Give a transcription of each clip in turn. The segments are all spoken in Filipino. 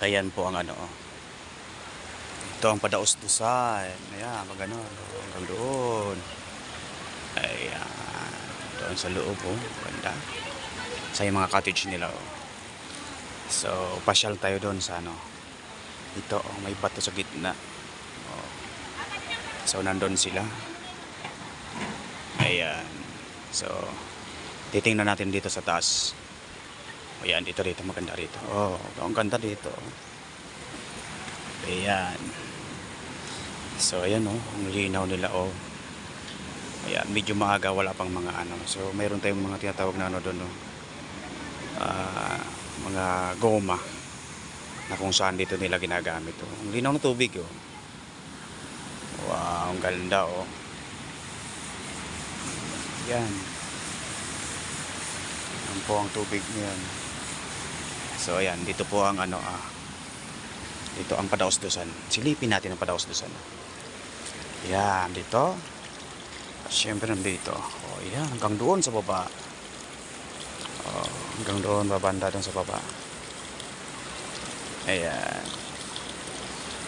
Ayan po ang ano. Ito ang Padaos-Dusan. Ayan, magano. Hanggang doon. Ayan. Doon sa loob, oh. Ganda. Sa yung mga cottage nila, oh. So, pasyal tayo doon sa ano. Ito, oh, may bato sa gitna. Oh. So, nandun sila. Ayan. So, titingnan natin dito sa taas. Ayan, dito maganda rito. Oh, ang ganda dito. Ayan. So, ayan, oh, ang linaw nila, oh. Ayan, medyo maaga, wala pang mga ano. So, mayroon tayong mga tinatawag na ano doon, oh. Mga goma na kung saan dito nila ginagamit, oh. Ang linaw ng tubig, oh. Wow, ang ganda, oh. Yan. Yan po ang tubig niyan. So ayan, dito po ang ano dito ang Padaos-Dusan. Silipin natin ang Padaos-Dusan. Yan, dito. Siyempre nandito. Oh, yan, hanggang doon sa baba. Oh, hanggang doon babanda doon sa baba. Ayan.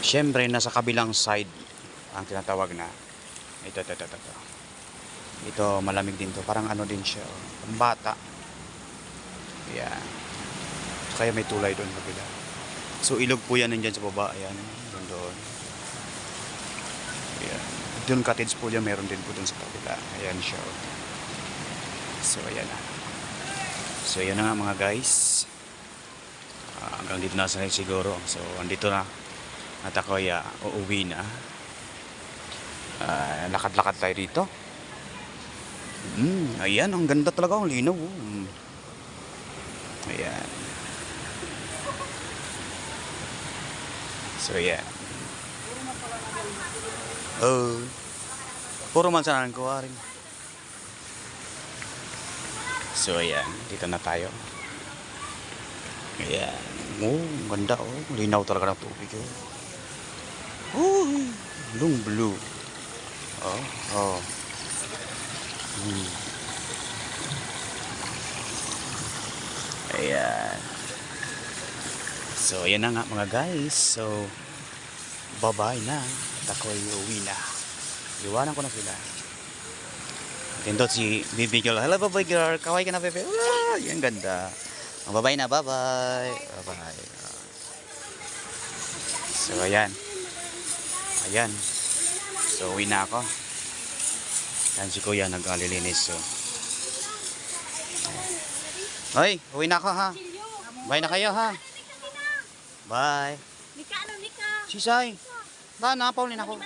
Siyempre nasa kabilang side ang tinatawag na ito. Ito malamig din to. Parang ano din siya, oh. Pambata. Ayan. Kaya may tulay doon kabila. So ilog po yan nandyan sa baba. Ayan. Doon. Ayan. Doon cottage po yan. Meron din po doon sa kabila. Ayan siya. So ayan na. So ayan na nga mga guys. Hanggang dito na sa siguro. So andito na. At ako ay uuwi na. Lakad-lakad tayo dito. Ayan. Ang ganda talaga. Ang linaw. Ayan. So yeah. Oh. Puro mansanan ko rin. So ayan, dito na tayo. Ayan. Oh, ganda, oh. Linaw talaga ng tubig, oh. Oh, blue. Oh. Ayan. So, ayan na nga mga guys. So, bye-bye na. At ako'y uwi na. Iwanan ko na sila. Tindot si Bibi Girl. Hello, bye-bye girl. Kaway ka na, Bebe. Ah, yan ganda. Bye-bye na. Bye-bye. Bye-bye. So, ayan. Ayan. So, uwi na ako. Yan si Kuya nag-alilinis. So, hoy, uwi na ako ha. Bye na kayo ha. Bye. Nika. Sisay. Napaw ni ako.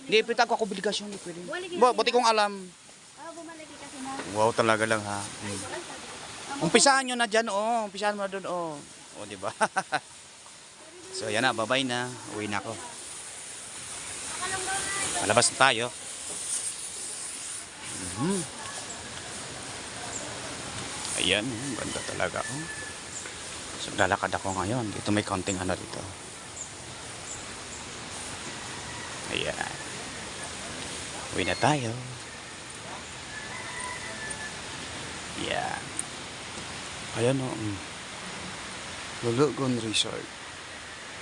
Hindi, pitag ko obligasyon. Buti kong alam. Wow, talaga lang ha. Umpisahan nyo na dyan, oh. Umpisahan mo na doon, oh. Oh, diba? So, yan na. Bye-bye na. Uwi na ako. Malabas na tayo. Ayan, ganda talaga, oh. So, lalakad ako ngayon. Dito may counting ano dito. Ayan. Uwi na tayo. Ayan. Ayan, oh. Lulugon Resort.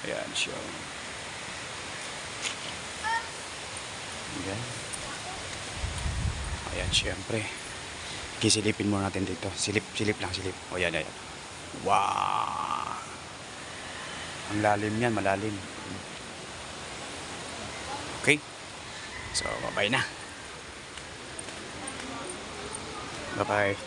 Ayan siya. Ayan. Ayan, syempre. Kisilipin muna natin dito. Silip lang. O, yan. Wow! Ang lalim yan, malalim. Okay? So, bye-bye na. Bye-bye.